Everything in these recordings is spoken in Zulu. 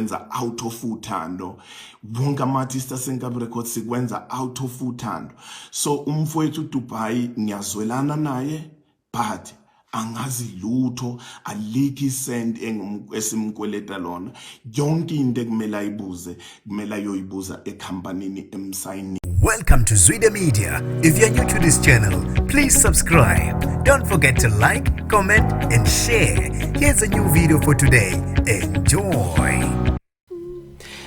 sikwenza out of uthando. Wonke ama-artist aseNkabi Records sikwenza out of uthando. So umfowethu uDubai ngiyazwelana naye, but angazi lutho, alikho isent esimkweleta lona. Yonke into ekumele ayibuze kumele ayoyibuza ekhampanini emsayini. Welcome to Zwida Media. If you're new to this channel, please subscribe. Don't forget to like, comment and share. Here's a new video for today. Enjoy.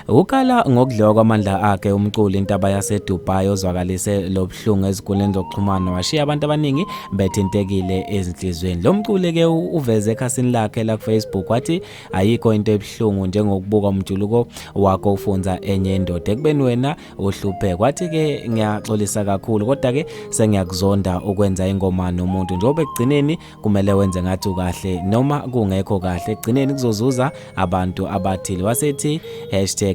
Ukala ngokudliwa kwamandla akhe umculi Ntaba yase Dubai ozwakalise lobhlungu ezinkundleni zokuxhumana washiya abantu abaningi bethintekile ezinhlizweni. Lo mculi ke uveze ekhasini lakhe la Facebook wathi ayikho into ebhlungu njengokubuka umjuluko wakho ufunza enye indoda ekubeni wena uhluphe. Kwathi ke ngiyaxolisa kakhulu kodwa ke sengiyakuzonda ukwenza ingoma nomuntu njengoba ekugcineni kumele wenze ngathi ukahle noma kungekho kahle ekugcineni kuzozuza abantu abathile. Wasethi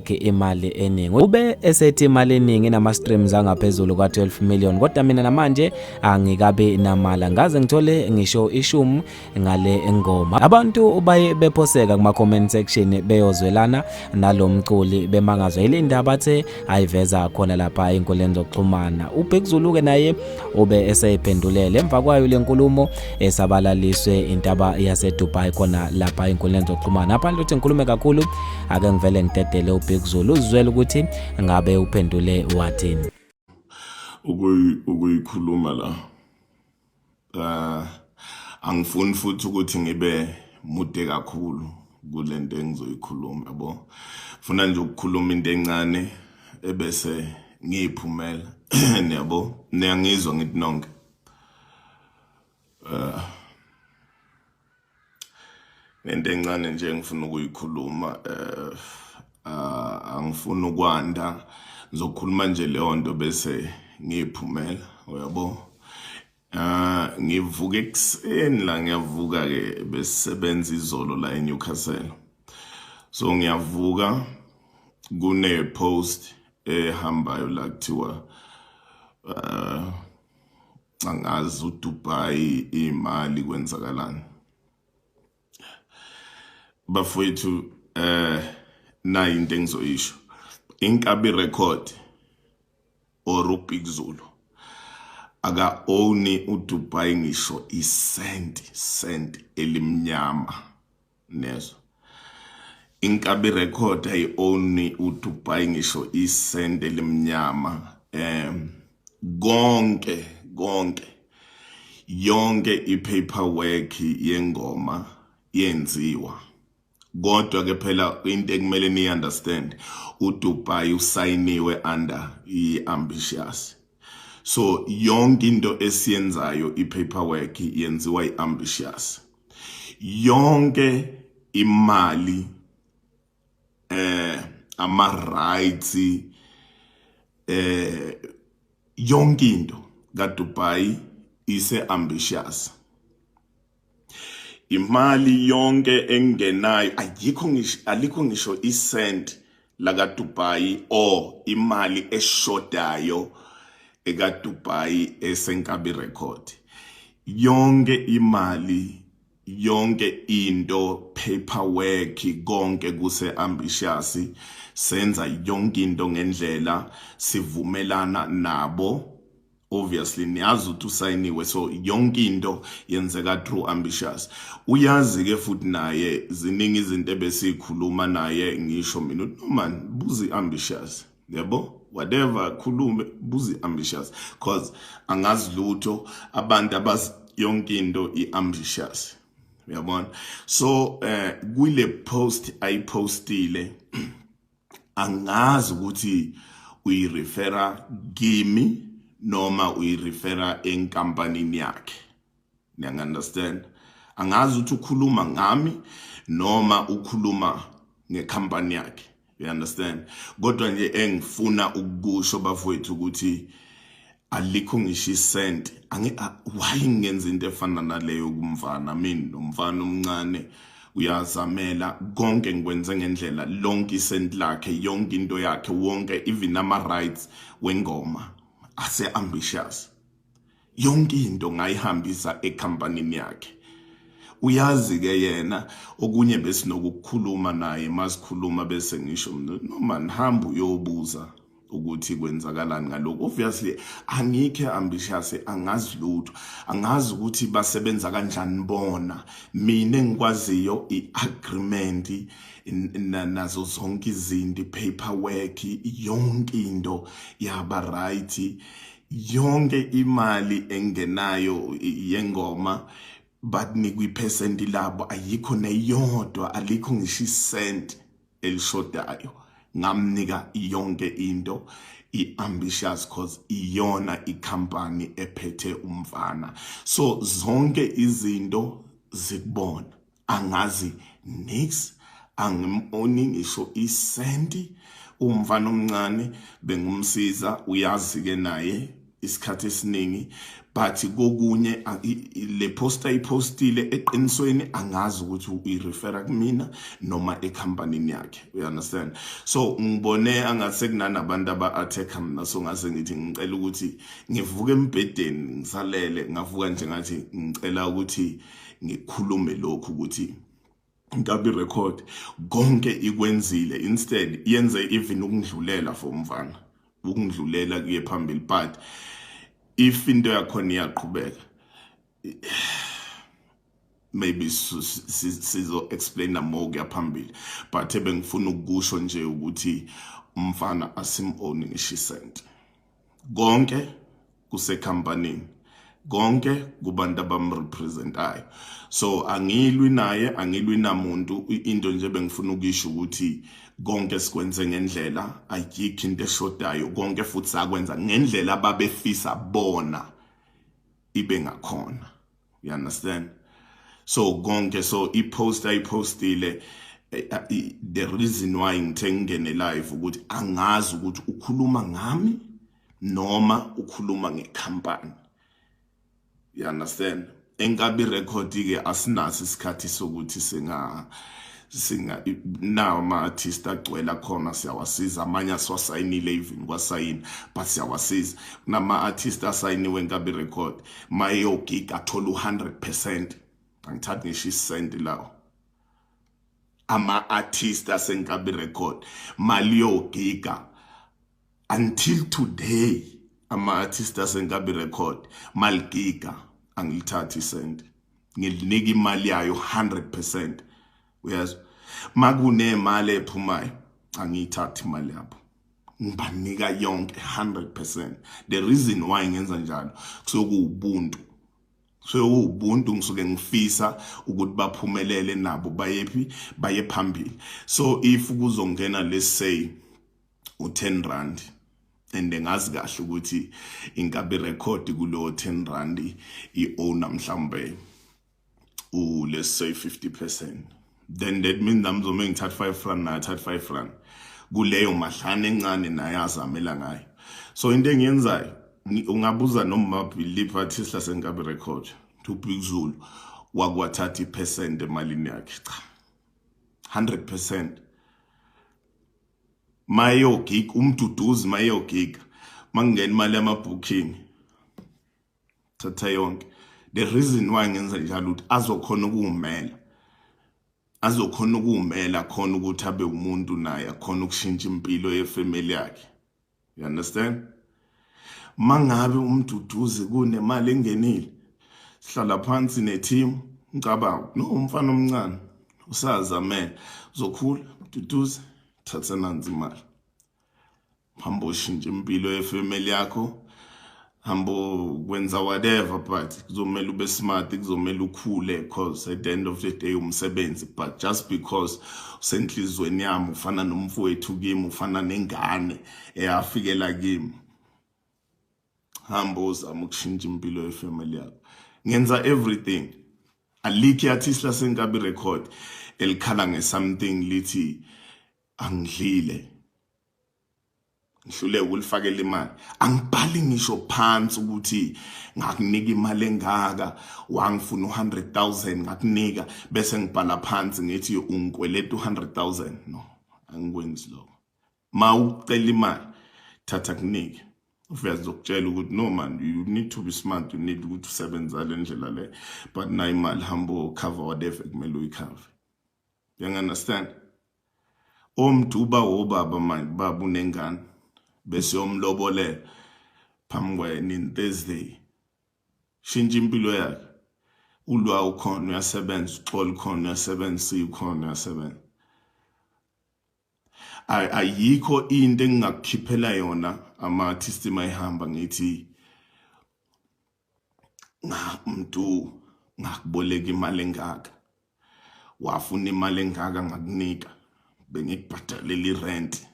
#imali eningi. Ube esethi imali eningi nama streams angaphezulu kwa 12 million kodwa mina namanje angikabe namala ngaze ngithole ngisho ishumu ngale ngoma. Abantu baye bephoseka kuma comment section beyozwelana nalomculi bemangazwa ile ndaba athe ayiveza khona lapha einkundleni zokuxhumana. uBig Zulu ke naye ube eseyiphendulele emva kwayo lenkulumo esabalaliswe Ntaba yase Dubai khona lapha einkundleni zokuxhumana. Aphandle uthi ngikhulume kakhulu ake ngivele ngidedele uBig Zulu uzwele ukuthi ngabe uphendule wathini. Ukuyikhuluma la angifuni futhi ukuthi ngibe mude kakhulu kulento engizoyikhuluma yabo. Funa nje ukukhuluma into encane ebese ngiyiphumela yabo. Niyangizwa ngithi nonke. Lento encane nje ngifuna ukuyikhuluma angifuni ukwanda, ngizokhuluma nje leyo nto bese ngiyiphumela uyabo. Ngivuka ekuseni la, ngiyavuka ke besebenza izolo la eNewcastle. So ngiyavuka kune post ehambayo la kuthiwa angazi uDubai imali kwenzakalani. Bafowethu na into engizoyisho, Inkabi Record or uBig Zulu aka own uDubai ngisho isent elimnyama nezo. Inkabi Record ay own uDubai ngisho isent elimnyama. Konke yonke ipaperwork yengoma yenziwa. Kodwa ke phela into ekumele ni understand, uDubai usayiniwe under iAmbitious. So yonke into esiyenzayo ipaperwork yenziwa iAmbitious. Yonke imali ama rights yonke into kaDubai ise-Ambitious. Imali yonke engenayo alikho ngisho isent la kaDubai or imali eshodayo ekaDubai eseNkabi Record. Yonke imali, yonke into, paperwork, konke kuse-Ambitious. Senza yonke into ngendlela, sivumelana nabo. Obviously niyazi ukuthi usayiniwe, so yonke into yenzeka through Ambitious. Uyazi ke futhi naye ziningi izinto ebesikhuluma naye, ngisho mina man buzi Ambitious yabo, whatever khulume buzi Ambitious cause angazi lutho abantu abazi yonke into iAmbitious uyabona. So kule post ayipostile angazi ukuthi uyirefera kimi noma uyirefera enkampanini yakhe. Niyang understand? Angazi ukuthi ukhuluma ngami noma ukhuluma ngekhampani yakhe. You understand? Kodwa nje engifuna ukusho bafowethu ukuthi alikho ngisho isent. Why ngenza into efana naleyo kumfana? Mina nomfana omncane uyazamela konke ngikwenze ngendlela, lonke isent lakhe, yonke into yakhe, wonke even ama rights wengoma ase-Ambitious. Yonke into ngayihambisa ekhampanini yakhe. uyazi ke yena okunye besinokukhuluma naye masikhuluma bese ngisho noma nihamba uyobuza ukuthi kwenzakalani ngalokho. Obviously angikhe ambitious, angazi lutho, angazi ukuthi basebenza kanjani bona. Mina engikwaziyo iagreement nazo zonke izinto, paperwork, yonke into yaba right, yonke imali engenayo yengoma bakunika iphesenti labo, ayikho neyodwa, alikho ngisho isenti elishodayo. Ngamnika yonke into i-ambitious cause iyona ikhampani ephethe umfana. So zonke izinto zikubona, angazi nix, angimoni ngisho isenti. Umfana omncane bengumsiza, uyazi ke naye isikhathi esiningi, but kokunye le poster ipostile eqinisweni angazi ukuthi uyirefera kumina noma ekhampanini yakhe. You understand? So ngibone angathi kunanabantu aba-attack mina, so ngase ngithi ngicela ukuthi ngivuke embedeni ngisalele, ngavuka nje ngathi ngicela ukuthi ngikhulume lokhu ukuthi Ntaba record konke ikwenzile, instead yenze even ukungidlulela for umfana, ukungidlulela kuye phambili. But if into yakhona iyaqhubeka, maybe sizo explain more kuya phambili, but ebengifuna ukusho nje ukuthi umfana asim-own ngishisent. Konke kusekhampanini, konke kubantu abamrepresentayo. So angilwi naye, angilwi namuntu, into nje bengifuna ukisho ukuthi konke sikwenze ngendlela, ayikho into eshodayo, konke futhi sakwenza ngendlela ababefisa bona ibe ngakhona. You understand? So konke, so iposter ipostile, the reason why ngithe ngene live ukuthi angazi ukuthi ukhuluma ngami noma ukhuluma ngekhampani. You understand? Engabi record ke asinaso isikhathi sokuthi singa nawo ama-artist agcwela khona siyawasiza, amanye asiwasayinile even kwasayini, but siyawasiza. Kunama-artist asayiniwe Engabi record, mayogig athola 100%, angithathi ngisho isenti lawo. Ama-artist aseNgabi record mali yogiga until today, ama-artist aseNgabi record maligiga angilithathi isenti, ngilinika imali yayo 100%. Uyazwa? Makunemali ephumayo angiyithathi imali yabo, ngibanika yonke 100%. The reason why ngenza njalo kusobuntu, ubuntu ngisuke ngifisa ukuthi baphumelele nabo bayephi, baye phambili. So if kuzongena, let's say u10 rand, and ngazi kahle ukuthi Engabi record kulo 10 rand i-owner mhlambe let's say 50%, then that means namzome ngithatha 5 rand na 35 rand kuleyo mahlane encane naye azamela ngayo. So into engiyenzayo, ungabuza noma Philip artist laseNgabi record to Big Zulu wakwathatha i% emalini yakhe, cha 100%. Mayogig umduduzi, mayogig mangena imali yamabooking thatha yonke. The reason why ngenza njalo ukuthi azokhona ukuwumela, azokhona ukuwumela khona ukuthi abe umuntu naye akhona ukushintsha impilo yefamily yakhe. You understand? Mangabe umduduzi kunemali engenile, sihlala phansi neteam, ngicabanga no umfana omncane usazamela, uzokhula umduduzi, thatha nanzi imali, hambo shintsha impilo yefamily yakho, hambo kwenza whatever, but kuzomela ube smart, kuzomela ukhule, because at the end of the day umsebenzi. But just because usenhlizweni yami ufana nomfowethu kimi, ufana nengane eyafikela kimi, hambo uzama ukushintsha impilo yefamily yakho. Ngenza everything. Alikho artist laseNgabi record elikhala ngesomething lithi angidlile, ngihlule ukulifakela imali. Angibhali ngisho phansi ukuthi ngakunika imali engaka, wangifuna 100,000 ngakunika, bese ngibhala phansi ngithi ungikweleta 100,000. No, angikwenzi lokho. Ma ucela imali, thatha kunike. Ufuyazokutshela ukuthi no man, you need to be smart, you need ukuthi usebenza le ndlela le, but na imali hambo cover whatever kumele uyikhave. You understand? Umuntu uba obaba manje baba unengane bese yomlobolela phambi kwayena Thursday. Shintsha impilo yakhe. Ulwa ukhona uyasebenza, uxolo khona uyasebenza, sikhona uyasebenza. Ayikho into engakukhiphela yona ama-artist mayihamba ngithi umuntu ngakuboleka imali engaka, wafuna imali engaka ngakunika, bengikubhadalela irent.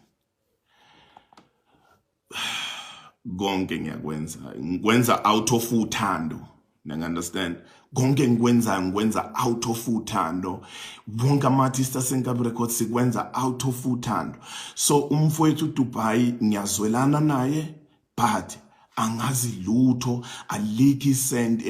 Konke ngikwenza out of uthando. Understand? Konke ngikwenza out of uthando. Wonke ama-artist aseNkaba Records sikwenza out of uthando. So umfowethu Dubai ngiyazwelana naye, but angazi lutho, alikho isent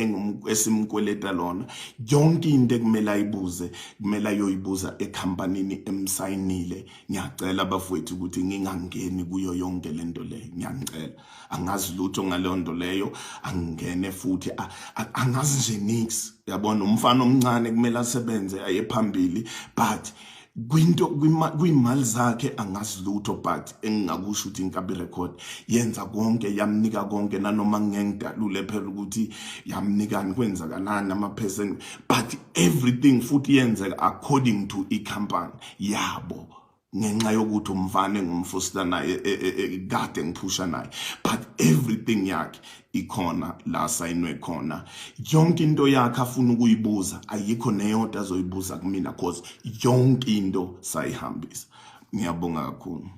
esimkweleta lona. Yonke into kumele ayibuze, kumele ayoyibuza ekhampanini emsayinile. Ngiyacela bafowethu ukuthi ngingangeni kuyo yonke lento leyo. Ngiyacela. Angazi lutho ngaleyo nto leyo, angene futhi angazi nje nix. Yabona umfana omncane kumele asebenze aye phambili, but kwimali zakhe angazi lutho, but engingakusho ukuthi iNkaba Record yenza konke, yamnika konke, nanoma ngengidalule phela ukuthi yamnikani kwenzakalani ama-percent, but everything futhi yenzeka according to i-company yabo. Ngenxa yokuthi umfana engumfosita naye kade ngiphusha naye, but everything yakhe ikhona la sayinwe khona. Yonke into yakhe afuna ukuyibuza, ayikho neyodwa azoyibuza kumina cause yonke into sayihambisa. Ngiyabonga kakhulu.